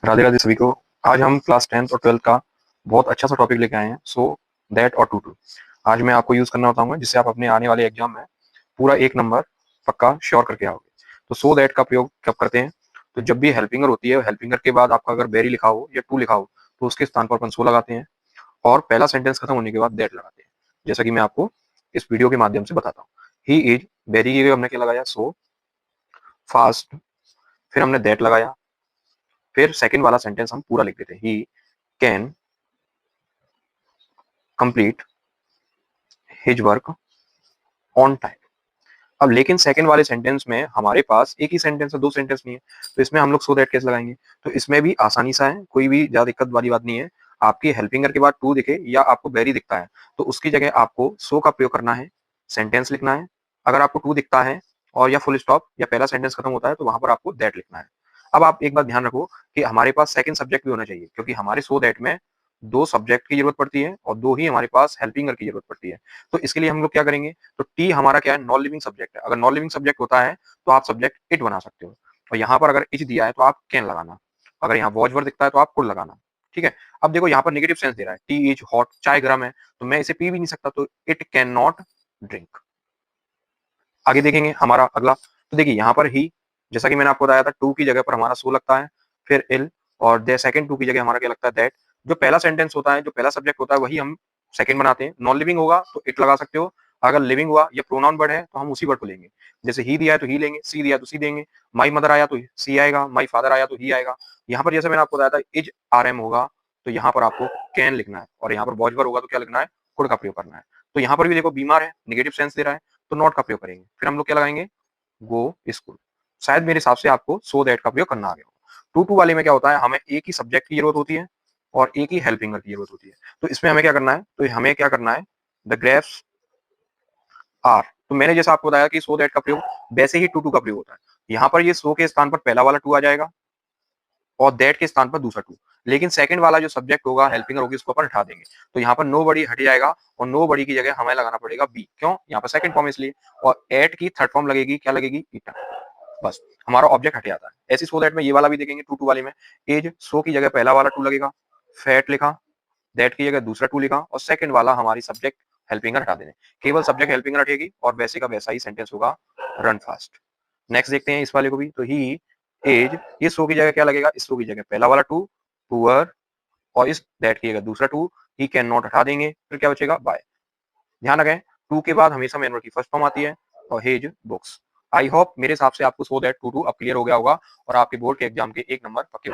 राधे राधे सभी को। आज हम क्लास 10th और 12th का बहुत अच्छा सा टॉपिक लेके आए हैं, सो दैट और टू टू। आज मैं आपको यूज करना बताऊंगा जिससे आप अपने आने वाले एग्जाम में पूरा एक नंबर पक्का श्योर करके आओगे। तो सो दैट का प्रयोग कब करते हैं? तो जब भी हेल्पिंगर होती है, हेल्पिंगर के बाद आपका अगर वेरी लिखा हो या टू लिखा हो तो उसके स्थान पर अपन सो लगाते हैं, और पहला सेंटेंस खत्म होने के बाद दैट लगाते हैं, जैसा कि मैं आपको इस वीडियो के माध्यम से बताता हूँ। ही इज वेरी की जगह हमने क्या लगाया? So fast. फिर हमने दैट लगाया। फिर सेकंड वाला सेंटेंस हम पूरा लिख देते हैं, he can complete his work on time. अब लेकिन सेकंड वाले सेंटेंस में हमारे पास एक ही सेंटेंस है, दो सेंटेंस नहीं है, तो इसमें हम लोग सो दैट कैसे लगाएंगे? तो इसमें भी आसानी सा है, कोई भी ज्यादा दिक्कत वाली बात नहीं है। आपकी हेल्पिंगर के बाद टू दिखे या आपको वेरी दिखता है तो उसकी जगह आपको सो का प्रयोग करना है, सेंटेंस लिखना है। अगर आपको टू दिखता है और या फुल स्टॉप या पहला सेंटेंस खत्म होता है तो वहां पर आपको दैट लिखना है। अब आप एक बात ध्यान रखो कि हमारे पास सेकंड सब्जेक्ट भी होना चाहिए, क्योंकि हमारे सो दैट में दो सब्जेक्ट की जरूरत पड़ती है और दो ही हमारे पास हेल्पिंगर की जरूरत पड़ती है। तो इसके लिए हम लोग क्या करेंगे? तो टी हमारा क्या है? नॉन लिविंग सब्जेक्ट है। अगर नॉन लिविंग सब्जेक्ट होता है तो आप सब्जेक्ट इट बना सकते हो, और यहाँ पर अगर इच दिया है तो आप कैन लगाना। अगर यहाँ वॉच वर्ड दिखता है तो आप कुड लगाना। ठीक है। अब देखो यहाँ पर नेगेटिव सेंस दे रहा है, टी इज हॉट, चाय गर्म है, तो मैं इसे पी भी नहीं सकता, तो इट कैन नॉट ड्रिंक। आगे देखेंगे हमारा अगला। तो देखिए यहाँ पर ही, जैसा कि मैंने आपको बताया था, टू की जगह पर हमारा सो लगता है, फिर इल, और दे सेकंड टू की जगह हमारा क्या लगता है? दैट। जो पहला सेंटेंस होता है, जो पहला सब्जेक्ट होता है, वही हम सेकंड बनाते हैं। नॉन लिविंग होगा तो इट लगा सकते हो, अगर लिविंग हुआ या प्रोनाउन वर्ड है तो हम उसी वर्ड को लेंगे। जैसे ही दिया है तो ही लेंगे, सी दिया तो सी देंगे, माई मदर आया तो सी आएगा, माई फादर आया तो ही आएगा। यहाँ पर जैसे मैंने आपको बताया था, इज आर एम होगा तो यहाँ पर आपको कैन लिखना है, और यहाँ पर वॉच वर्ड होगा तो क्या लिखना है? कुड का प्रयोग करना है। तो यहाँ पर भी देखो बीमार है, निगेटिव सेंस दे रहा है, तो नॉट का प्रयोग करेंगे। फिर हम लोग क्या लगाएंगे? गो स्कूल। शायद मेरे हिसाब से आपको सो दैट का प्रयोग करना आ गया होगा। टू टू वाले में क्या होता है? हमें एक ही सब्जेक्ट की जरूरत होती है और एक ही हेल्पिंगर की जरूरत होती है। तो इसमें हमें क्या करना है? तो हमें क्या करना है? The grapes are. तो मैंने जैसा आपको बताया कि सो दैट का प्रयोग वैसे ही टू टू का प्रयोग होता है। यहाँ पर ये सो के स्थान पर पहला वाला टू आ जाएगा और दैट के स्थान पर दूसरा टू। लेकिन सेकंड वाला जो सब्जेक्ट होगा, हेल्पिंगर होगी, उसको अपन हटा देंगे। तो यहाँ पर नो बड़ी हट जाएगा और नो बड़ी की जगह हमें लगाना पड़ेगा बी। क्यों? यहाँ पर सेकंड फॉर्म इसलिए, और एट की थर्ड फॉर्म लगेगी, क्या लगेगी? ईटा। बस हमारा ऑब्जेक्ट हट जाता है। ऐसी सो दैट में ये वाला भी देखेंगे, टू टू वाले में एज सो की जगह पहला वाला टू लगेगा, फैट लिखा, दैट की जगह दूसरा टू लिखा, और सेकंड वाला हमारी सब्जेक्ट हेल्पिंगर हटा देने। केवल सब्जेक्ट हेल्पिंगर हटेगी और वैसे का वैसा ही सेंटेंस होगा, रन फास्ट। नेक्स्ट देखते हैं इस वाले को भी। तो ही एज, ये सो की जगह क्या लगेगा? इस सो की जगह पहला वाला टू, पुअर, और इस दैट की जगह दूसरा टू, ही कैन नॉट हटा देंगे, फिर क्या बचेगा? बाय। ध्यान रखें, टू के बाद हमेशा मैन वर्ड की फर्स्ट फॉर्म आती है, और हेज बुक्स। आई होप मेरे हिसाब से आपको सो दैट टू टू अब क्लियर हो गया होगा और आपके बोर्ड के एग्जाम के एक नंबर पक्के